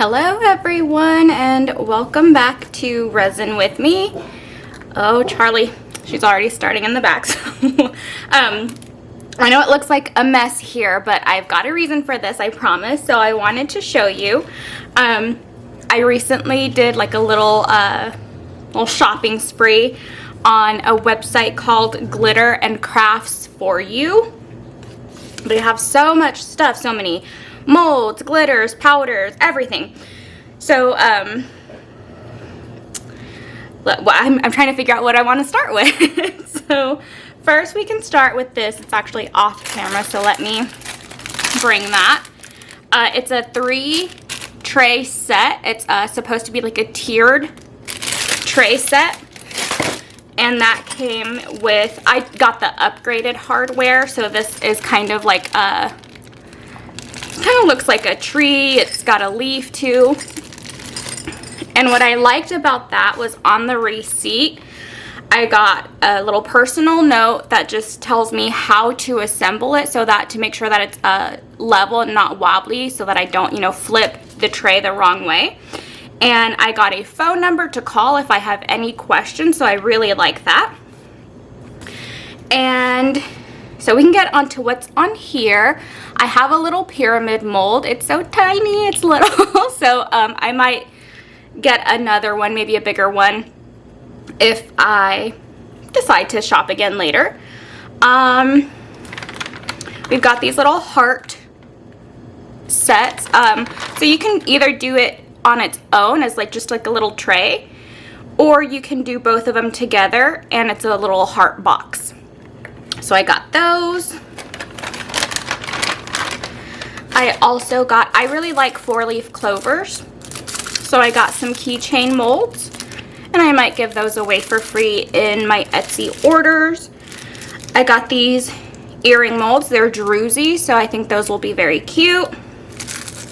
Hello everyone and welcome back to Resin with me. Oh, Charlie, she's already starting in the back. So, I know it looks like a mess here, but I've got a reason for this, I promise. So I wanted to show you. I recently did like a little shopping spree on a website called Glitter and Crafts for You. They have so much stuff, so many molds, glitters, powders, everything. So I'm trying to figure out what I want to start with. So first we can start with this. It's actually off camera, so let me bring that. It's a 3-tray set. It's supposed to be like a tiered tray set. And that came with, I got the upgraded hardware, so this is kind of like a, kind of looks like a tree. It's got a leaf too. And what I liked about that was on the receipt, I got a little personal note that just tells me how to assemble it, so that to make sure that it's level and not wobbly, so that I don't, flip the tray the wrong way. And I got a phone number to call if I have any questions, so I really like that. And so we can get onto what's on here. I have a little pyramid mold. It's so tiny, it's little. So I might get another one, maybe a bigger one, if I decide to shop again later. We've got these little heart sets. So you can either do it on its own as just like a little tray, or you can do both of them together and it's a little heart box. So I got those. I also got, I really like 4-leaf clovers, so I got some keychain molds, and I might give those away for free in my Etsy orders. I got these earring molds. They're druzy, so I think those will be very cute.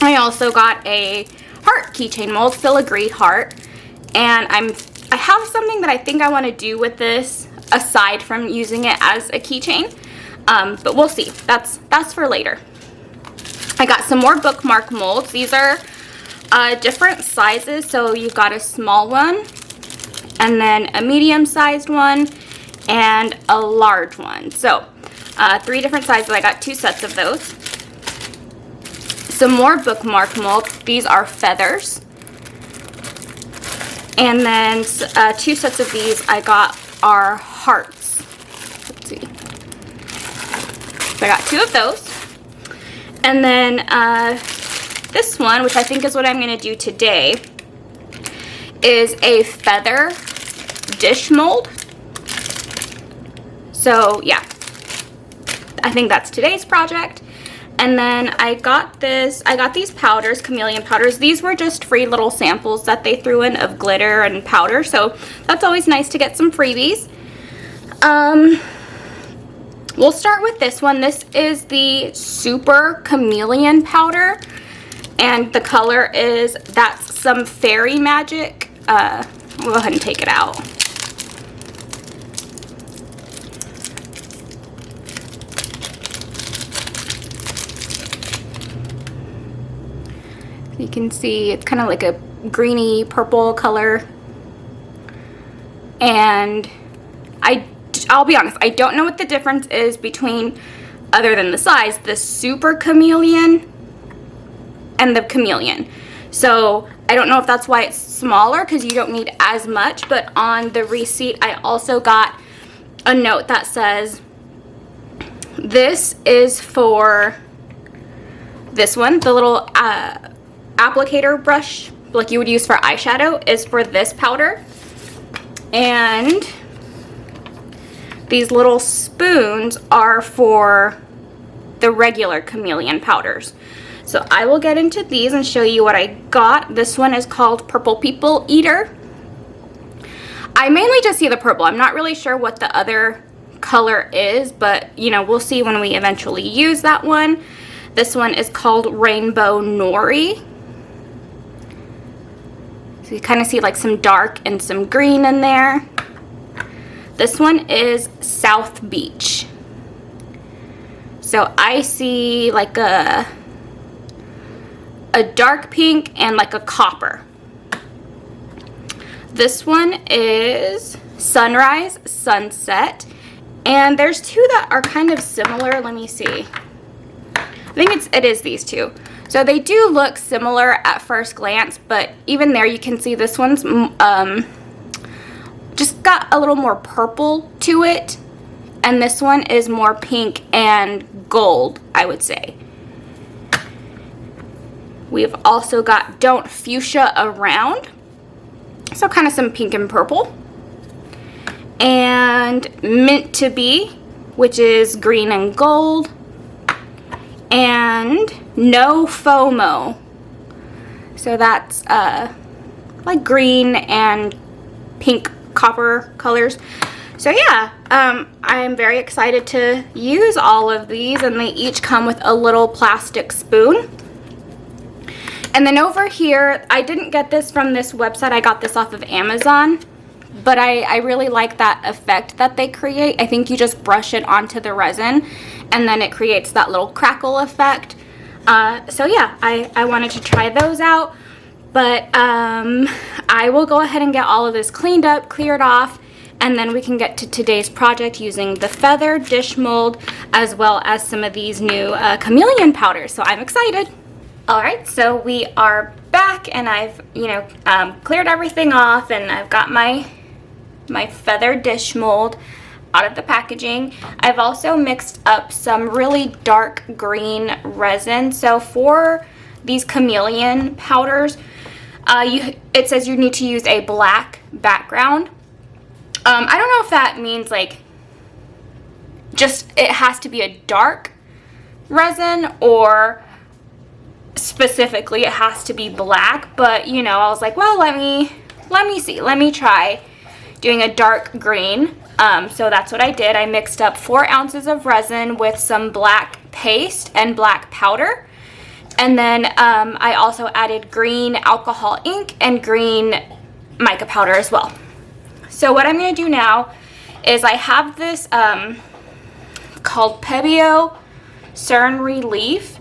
I also got a heart keychain mold, filigree heart, and I have something that I think I want to do with this aside from using it as a keychain, but we'll see. That's for later. I got some more bookmark molds. These are different sizes, so you've got a small one, and then a medium-sized one, and a large one. So 3 different sizes. I got 2 sets of those. Some more bookmark molds. These are feathers. And then 2 sets of these I got are hearts. Let's see. So I got 2 of those. And then this one, which I think is what I'm going to do today, is a feather dish mold. So yeah, I think that's today's project. And then I got these powders, chameleon powders. These were just free little samples that they threw in of glitter and powder, so that's always nice to get some freebies. We'll start with this one. This is the Super Chameleon powder, and the color is, that's some fairy magic. We'll go ahead and take it out. You can see it's kind of like a greeny purple color, and I'll be honest, I don't know what the difference is between, other than the size, the Super Chameleon and the Chameleon. So I don't know if that's why it's smaller, because you don't need as much. But on the receipt I also got a note that says this is for this one, the little applicator brush like you would use for eyeshadow is for this powder, and these little spoons are for the regular chameleon powders. So I will get into these and show you what I got. This one is called Purple People Eater. I mainly just see the purple. I'm not really sure what the other color is, but we'll see when we eventually use that one. This one is called Rainbow Nori. So you kind of see like some dark and some green in there. This one is South Beach. So I see like a a dark pink, and like a copper. This one is Sunrise Sunset, and there's two that are kind of similar. Let me see. I think it is these two. So they do look similar at first glance, but even there you can see this one's just got a little more purple to it, and this one is more pink and gold, I would say. We've also got Don't Fuchsia Around, so kind of some pink and purple, and Meant to Be, which is green and gold, and NoFoMo, so that's like green and pink copper colors. So yeah, I'm very excited to use all of these, and they each come with a little plastic spoon. And then over here, I didn't get this from this website, I got this off of Amazon, but I really like that effect that they create. I think you just brush it onto the resin and then it creates that little crackle effect. So yeah, I wanted to try those out, but I will go ahead and get all of this cleaned up, cleared off, and then we can get to today's project using the feather dish mold as well as some of these new chameleon powders. So I'm excited. All right, so we are back, and I've cleared everything off, and I've got my feather dish mold out of the packaging. I've also mixed up some really dark green resin. So for these chameleon powders, it says you need to use a black background. I don't know if that means like just it has to be a dark resin, or specifically it has to be black, but I was like, well, let me try doing a dark green. So that's what I did. I mixed up 4 ounces of resin with some black paste and black powder, and then I also added green alcohol ink and green mica powder as well. So what I'm going to do now is I have this called Pebeo Cerne Relief,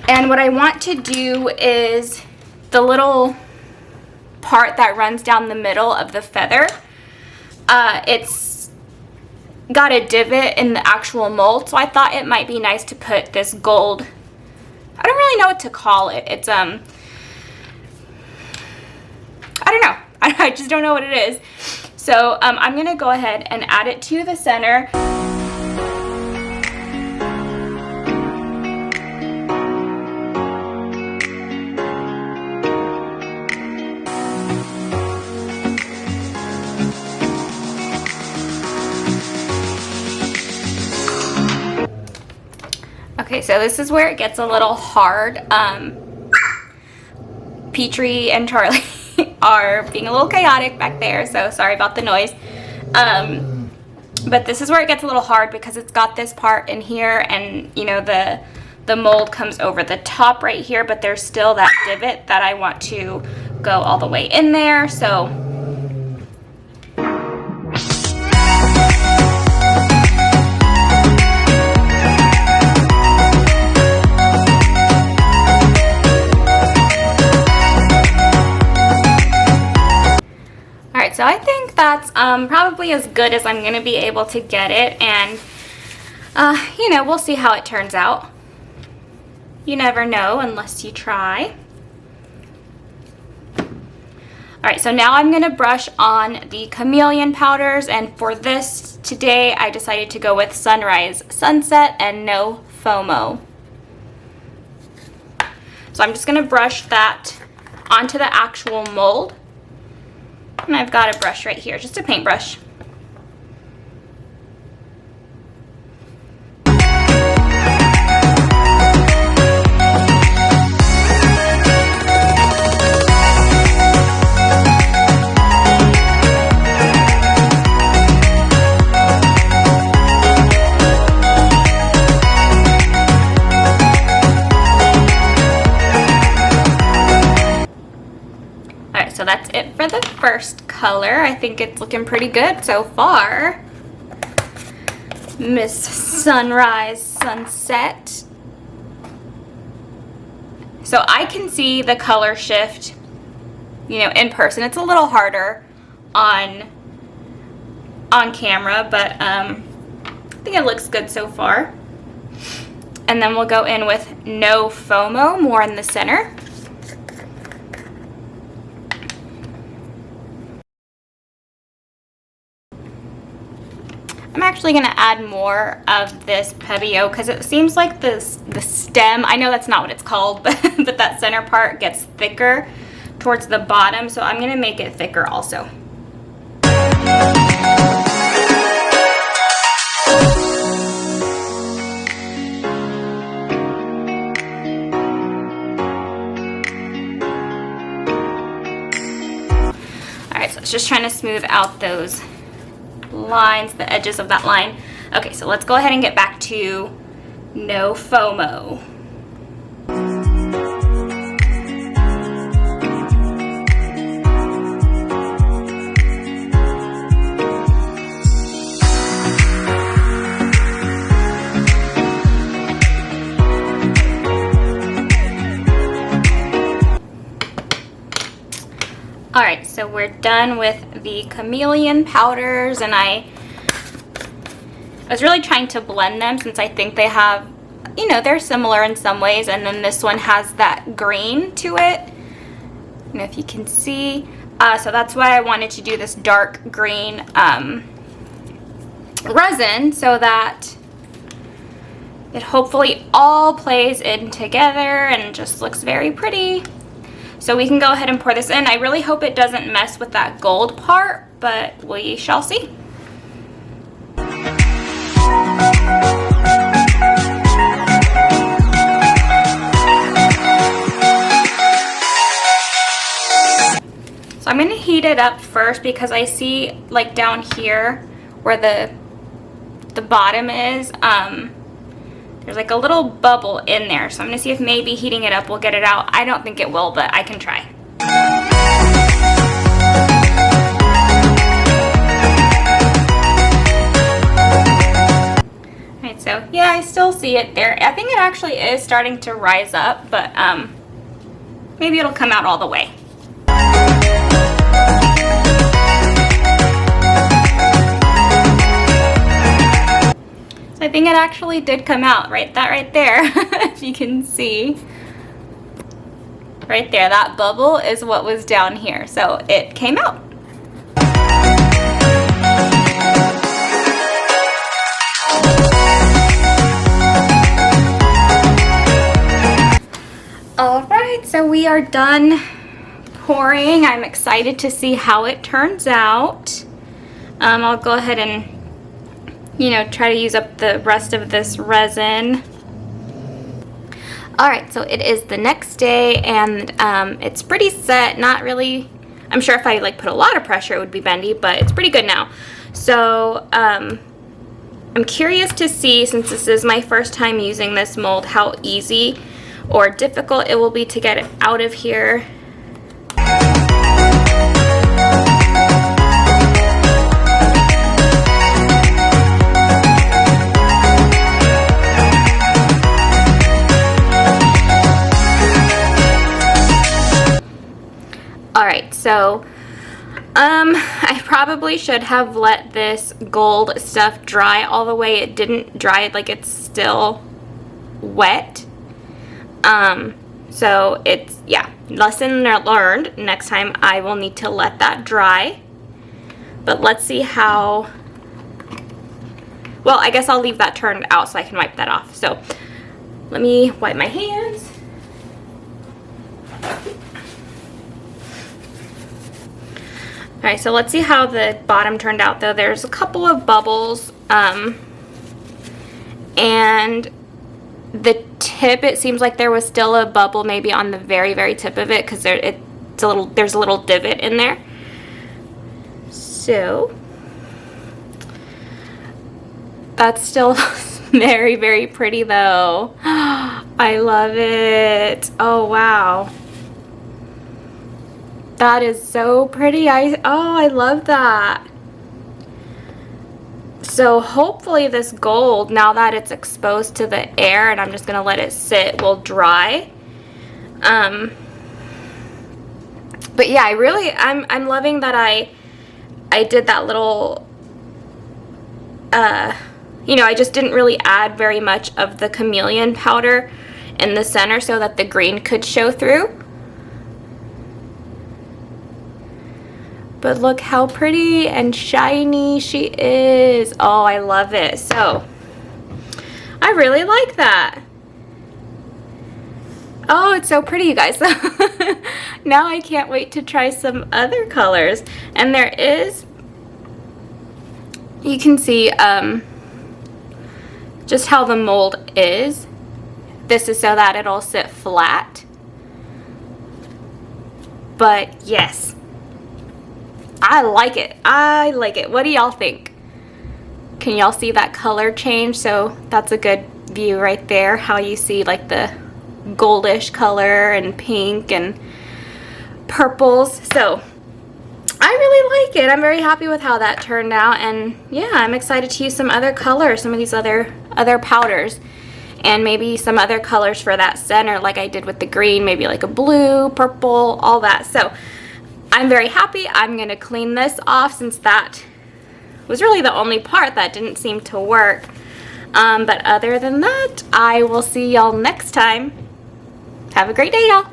and what I want to do is the little part that runs down the middle of the feather, it's got a divot in the actual mold, so I thought it might be nice to put this gold, I don't really know what to call it, it's I don't know, I just don't know what it is. So I'm gonna go ahead and add it to the center. Okay, so this is where it gets a little hard. Petrie and Charlie are being a little chaotic back there, so sorry about the noise. But this is where it gets a little hard because it's got this part in here, and the mold comes over the top right here, but there's still that divot that I want to go all the way in there. So So I think that's probably as good as I'm going to be able to get it, and we'll see how it turns out. You never know unless you try. Alright, so now I'm going to brush on the chameleon powders, and for this today I decided to go with Sunrise Sunset and NoFoMo. So I'm just going to brush that onto the actual mold. And I've got a brush right here, just a paintbrush. So that's it for the first color. I think it's looking pretty good so far. Miss Sunrise Sunset. So I can see the color shift, you know, in person. It's a little harder on camera, but I think it looks good so far. And then we'll go in with NoFoMo, more in the center. I'm actually going to add more of this Pebeo because it seems like the stem, I know that's not what it's called, but that center part gets thicker towards the bottom, so I'm going to make it thicker also. Alright, so it's just trying to smooth out those lines, the edges of that line. Okay, so let's go ahead and get back to NoFoMo. Alright, so we're done with the chameleon powders, and I was really trying to blend them since I think they have, you know, they're similar in some ways, and then this one has that green to it. I don't know if you can see. So that's why I wanted to do this dark green resin so that it hopefully all plays in together and just looks very pretty. So we can go ahead and pour this in. I really hope it doesn't mess with that gold part, but we shall see. So I'm gonna heat it up first because I see, like, down here where the bottom is, there's like a little bubble in there, so I'm going to see if maybe heating it up will get it out. I don't think it will, but I can try. Alright, so yeah, I still see it there. I think it actually is starting to rise up, but maybe it'll come out all the way. I think it actually did come out, right there, if you can see. Right there, that bubble is what was down here, so it came out. Alright, so we are done pouring. I'm excited to see how it turns out. I'll go ahead and, you know, try to use up the rest of this resin. Alright, so it is the next day, and it's pretty set. Not really, I'm sure if I like put a lot of pressure it would be bendy, but it's pretty good now. So I'm curious to see, since this is my first time using this mold, how easy or difficult it will be to get it out of here. Alright, so I probably should have let this gold stuff dry all the way. It didn't dry, like it's still wet. So it's, yeah, lesson learned. Next time I will need to let that dry. But let's see how, well, I guess I'll leave that turned out so I can wipe that off. So let me wipe my hands. Alright, so let's see how the bottom turned out though. There's a couple of bubbles, and the tip, it seems like there was still a bubble maybe on the very, very tip of it, because there's a little divot in there. So that's still very, very pretty though. I love it. Oh wow. That is so pretty. I love that. So hopefully this gold, now that it's exposed to the air and I'm just gonna let it sit, will dry. But yeah, I'm loving that I did that little, you know, I just didn't really add very much of the chameleon powder in the center so that the green could show through. But look how pretty and shiny she is. Oh, I love it. So, I really like that. Oh, it's so pretty, you guys. Now I can't wait to try some other colors. And there is, you can see just how the mold is. This is so that it'll sit flat. But yes, I like it. I like it. What do y'all think? Can y'all see that color change? So that's a good view right there, how you see like the goldish color and pink and purples. So I really like it. I'm very happy with how that turned out, and yeah, I'm excited to use some other colors, some of these other powders, and maybe some other colors for that center like I did with the green, maybe like a blue, purple, all that. So I'm very happy. I'm gonna clean this off since that was really the only part that didn't seem to work. But other than that, I will see y'all next time. Have a great day, y'all.